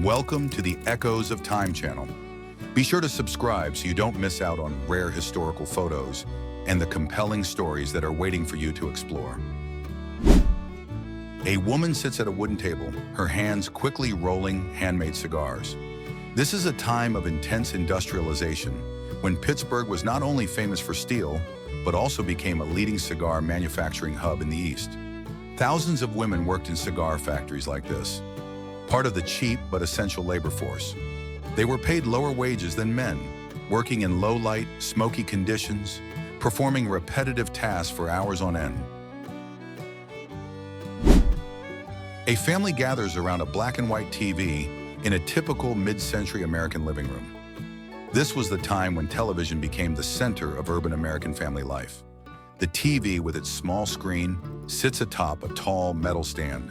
Welcome to the Echoes of Time channel. Be sure to subscribe so you don't miss out on rare historical photos and the compelling stories that are waiting for you to explore. A woman sits at a wooden table, her hands quickly rolling handmade cigars. This is a time of intense industrialization, when Pittsburgh was not only famous for steel, but also became a leading cigar manufacturing hub in the East. Thousands of women worked in cigar factories like this, part of the cheap but essential labor force. They were paid lower wages than men, working in low-light, smoky conditions, performing repetitive tasks for hours on end. A family gathers around a black and white TV in a typical mid-century American living room. This was the time when television became the center of urban American family life. The TV, with its small screen, sits atop a tall metal stand.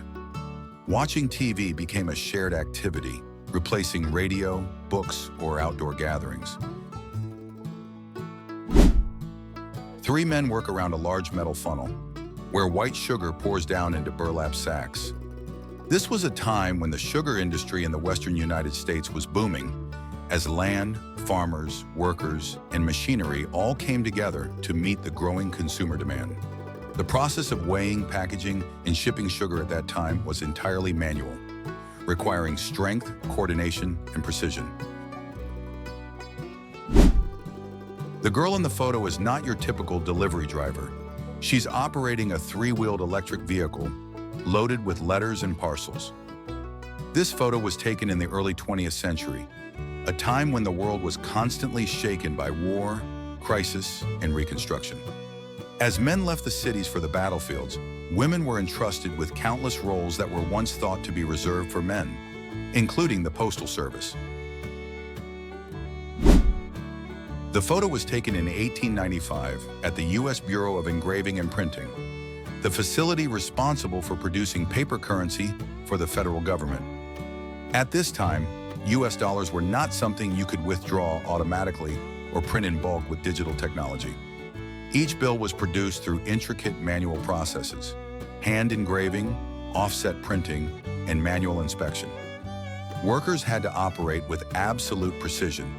Watching TV became a shared activity, replacing radio, books, or outdoor gatherings. Three men work around a large metal funnel, where white sugar pours down into burlap sacks. This was a time when the sugar industry in the western United States was booming, as land, farmers, workers, and machinery all came together to meet the growing consumer demand. The process of weighing, packaging, and shipping sugar at that time was entirely manual, requiring strength, coordination, and precision. The girl in the photo is not your typical delivery driver. She's operating a three-wheeled electric vehicle loaded with letters and parcels. This photo was taken in the early 20th century, a time when the world was constantly shaken by war, crisis, and reconstruction. As men left the cities for the battlefields, women were entrusted with countless roles that were once thought to be reserved for men, including the postal service. The photo was taken in 1895 at the U.S. Bureau of Engraving and Printing, the facility responsible for producing paper currency for the federal government. At this time, U.S. dollars were not something you could withdraw automatically or print in bulk with digital technology. Each bill was produced through intricate manual processes: hand engraving, offset printing, and manual inspection. Workers had to operate with absolute precision,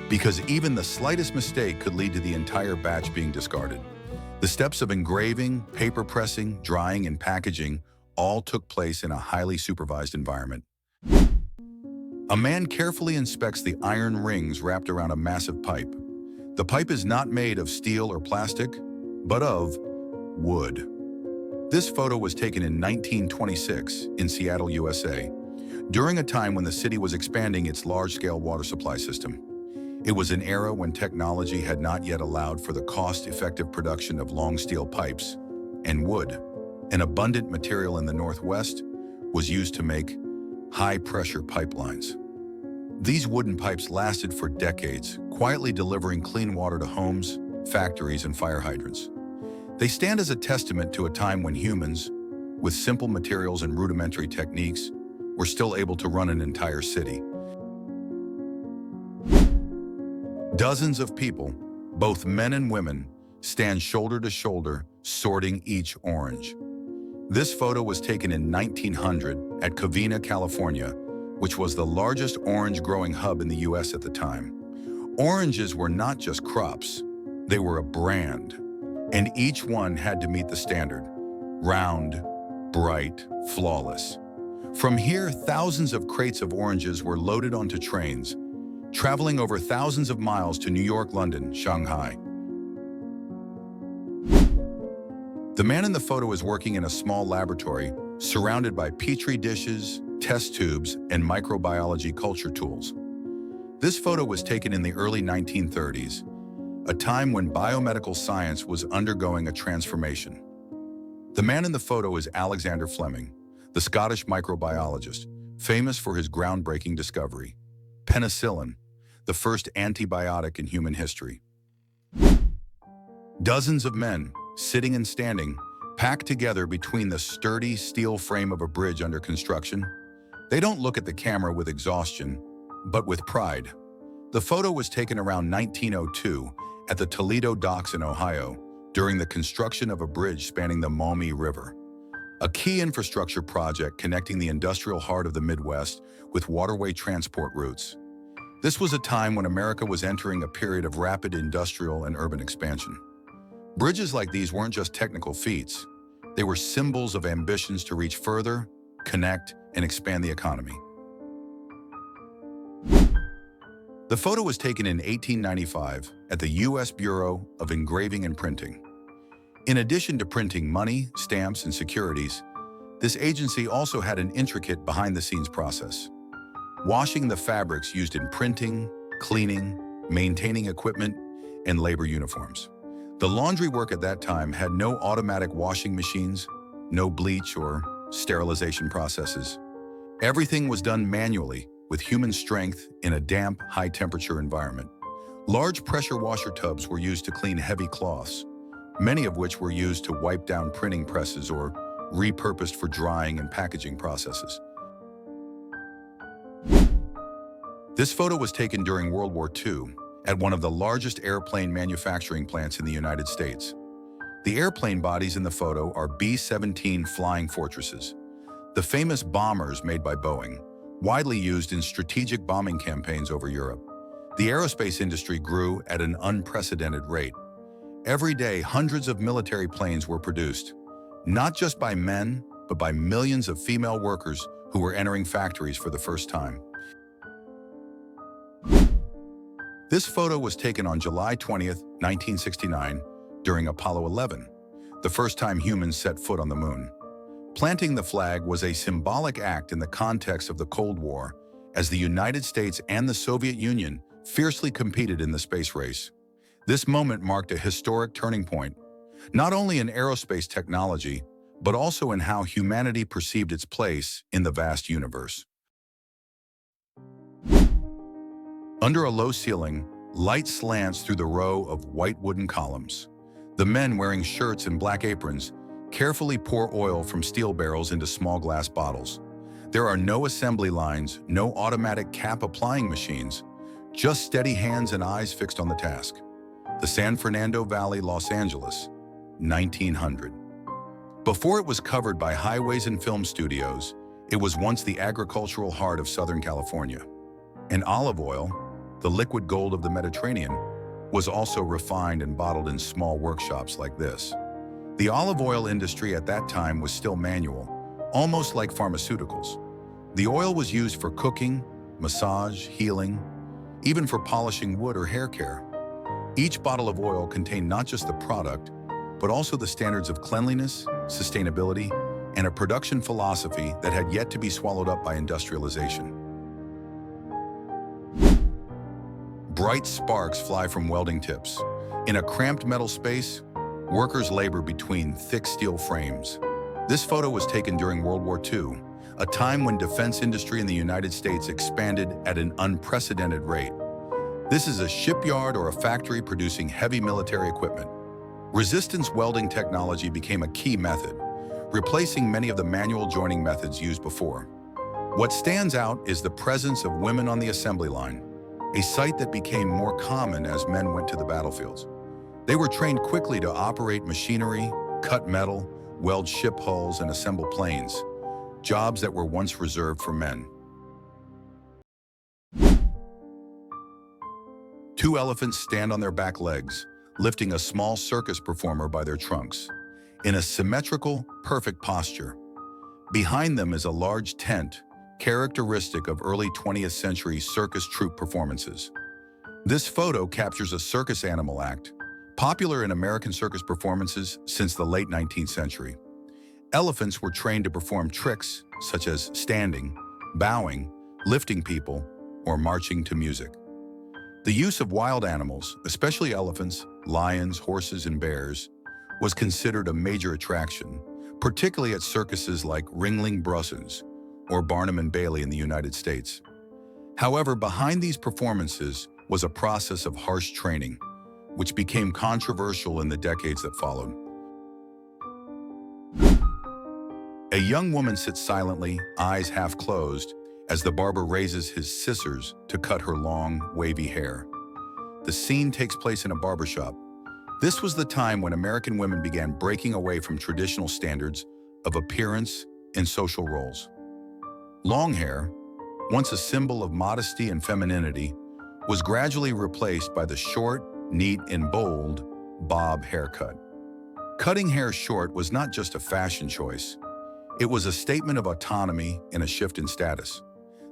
because even the slightest mistake could lead to the entire batch being discarded. The steps of engraving, paper pressing, drying, and packaging all took place in a highly supervised environment. A man carefully inspects the iron rings wrapped around a massive pipe. The pipe is not made of steel or plastic, but of wood. This photo was taken in 1926 in Seattle, USA, during a time when the city was expanding its large-scale water supply system. It was an era when technology had not yet allowed for the cost-effective production of long steel pipes, and wood, an abundant material in the Northwest, was used to make high-pressure pipelines. These wooden pipes lasted for decades, quietly delivering clean water to homes, factories, and fire hydrants. They stand as a testament to a time when humans, with simple materials and rudimentary techniques, were still able to run an entire city. Dozens of people, both men and women, stand shoulder to shoulder, sorting each orange. This photo was taken in 1900 at Covina, California, which was the largest orange growing hub in the U.S. at the time. Oranges were not just crops, they were a brand, and each one had to meet the standard: round, bright, flawless. From here, thousands of crates of oranges were loaded onto trains, traveling over thousands of miles to New York, London, Shanghai. The man in the photo is working in a small laboratory, surrounded by petri dishes, test tubes, and microbiology culture tools. This photo was taken in the early 1930s, a time when biomedical science was undergoing a transformation. The man in the photo is Alexander Fleming, the Scottish microbiologist, famous for his groundbreaking discovery: penicillin, the first antibiotic in human history. Dozens of men, sitting and standing, packed together between the sturdy steel frame of a bridge under construction. They don't look at the camera with exhaustion, but with pride. The photo was taken around 1902 at the Toledo docks in Ohio during the construction of a bridge spanning the Maumee River. a key infrastructure project connecting the industrial heart of the Midwest with waterway transport routes. This was a time when America was entering a period of rapid industrial and urban expansion. Bridges like these weren't just technical feats. They were symbols of ambitions to reach further, connect, and expand the economy. The photo was taken in 1895 at the U.S. Bureau of Engraving and Printing. In addition to printing money, stamps, and securities, this agency also had an intricate behind-the-scenes process. Washing the fabrics used in printing, cleaning, maintaining equipment, and labor uniforms. The laundry work at that time had no automatic washing machines, no bleach or sterilization processes. Everything was done manually with human strength in a damp, high-temperature environment. Large pressure washer tubs were used to clean heavy cloths, many of which were used to wipe down printing presses or repurposed for drying and packaging processes. This photo was taken during World War II at one of the largest airplane manufacturing plants in the United States. The airplane bodies in the photo are B-17 Flying Fortresses, the famous bombers made by Boeing, widely used in strategic bombing campaigns over Europe. The aerospace industry grew at an unprecedented rate. Every day, hundreds of military planes were produced, not just by men, but by millions of female workers who were entering factories for the first time. This photo was taken on July 20th, 1969, during Apollo 11, the first time humans set foot on the moon. Planting the flag was a symbolic act in the context of the Cold War, as the United States and the Soviet Union fiercely competed in the space race. This moment marked a historic turning point, not only in aerospace technology, but also in how humanity perceived its place in the vast universe. Under a low ceiling, light slants through the row of white wooden columns. The men wearing shirts and black aprons carefully pour oil from steel barrels into small glass bottles. There are no assembly lines, no automatic cap applying machines, just steady hands and eyes fixed on the task. The San Fernando Valley, Los Angeles, 1900. Before it was covered by highways and film studios, it was once the agricultural heart of Southern California. And olive oil, the liquid gold of the Mediterranean, was also refined and bottled in small workshops like this. The olive oil industry at that time was still manual, almost like pharmaceuticals. The oil was used for cooking, massage, healing, even for polishing wood or hair care. Each bottle of oil contained not just the product, but also the standards of cleanliness, sustainability, and a production philosophy that had yet to be swallowed up by industrialization. Bright sparks fly from welding tips. In a cramped metal space, workers labor between thick steel frames. This photo was taken during World War II, a time when defense industry in the United States expanded at an unprecedented rate. This is a shipyard or a factory producing heavy military equipment. Resistance welding technology became a key method, replacing many of the manual joining methods used before. What stands out is the presence of women on the assembly line, a sight that became more common as men went to the battlefields. They were trained quickly to operate machinery, cut metal, weld ship hulls, and assemble planes, jobs that were once reserved for men. Two elephants stand on their back legs, lifting a small circus performer by their trunks, in a symmetrical, perfect posture. Behind them is a large tent, characteristic of early 20th century circus troupe performances. This photo captures a circus animal act, popular in American circus performances since the late 19th century. Elephants were trained to perform tricks such as standing, bowing, lifting people, or marching to music. The use of wild animals, especially elephants, lions, horses, and bears, was considered a major attraction, particularly at circuses like Ringling Brussels or Barnum and Bailey in the United States. However, behind these performances was a process of harsh training, which became controversial in the decades that followed. A young woman sits silently, eyes half closed, as the barber raises his scissors to cut her long, wavy hair. The scene takes place in a barbershop. This was the time when American women began breaking away from traditional standards of appearance and social roles. Long hair, once a symbol of modesty and femininity, was gradually replaced by the short, neat, and bold bob haircut. Cutting hair short was not just a fashion choice. It was a statement of autonomy and a shift in status.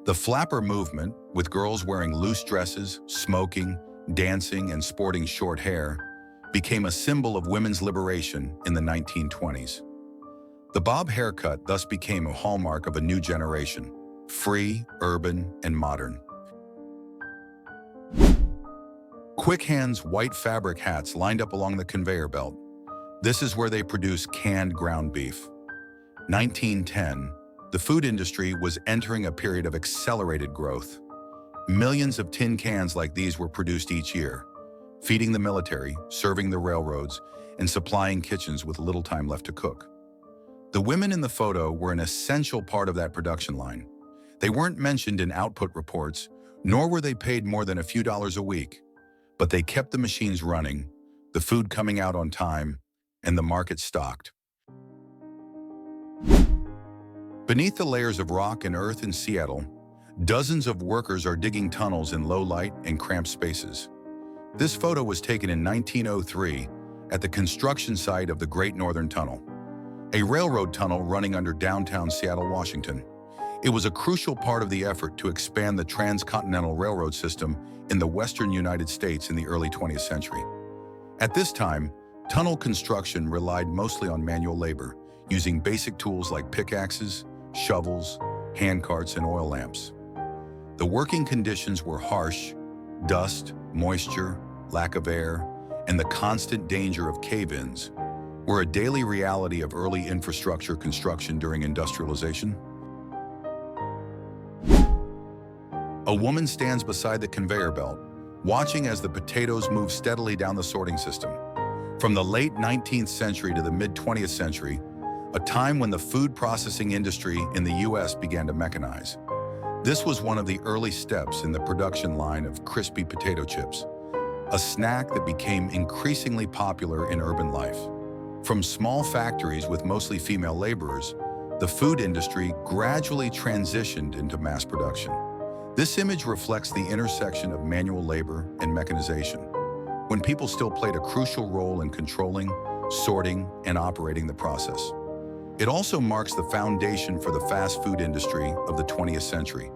The flapper movement, with girls wearing loose dresses, smoking, dancing, and sporting short hair, became a symbol of women's liberation in the 1920s. The bob haircut thus became a hallmark of a new generation, free, urban, and modern. Quick Hand's white fabric hats lined up along the conveyor belt. This is where they produce canned ground beef. 1910, the food industry was entering a period of accelerated growth. Millions of tin cans like these were produced each year, feeding the military, serving the railroads, and supplying kitchens with little time left to cook. The women in the photo were an essential part of that production line. They weren't mentioned in output reports, nor were they paid more than a few dollars a week, but they kept the machines running, the food coming out on time, and the market stocked. Beneath the layers of rock and earth in Seattle, dozens of workers are digging tunnels in low light and cramped spaces. This photo was taken in 1903 at the construction site of the Great Northern Tunnel, a railroad tunnel running under downtown Seattle, Washington. It was a crucial part of the effort to expand the transcontinental railroad system in the western United States in the early 20th century. At this time, tunnel construction relied mostly on manual labor, using basic tools like pickaxes, shovels, handcarts, and oil lamps. The working conditions were harsh. Dust, moisture, lack of air, and the constant danger of cave-ins were a daily reality of early infrastructure construction during industrialization. A woman stands beside the conveyor belt, watching as the potatoes move steadily down the sorting system. From the late 19th century to the mid-20th century, a time when the food processing industry in the U.S. began to mechanize. This was one of the early steps in the production line of crispy potato chips, a snack that became increasingly popular in urban life. From small factories with mostly female laborers, the food industry gradually transitioned into mass production. This image reflects the intersection of manual labor and mechanization, when people still played a crucial role in controlling, sorting, and operating the process. It also marks the foundation for the fast food industry of the 20th century,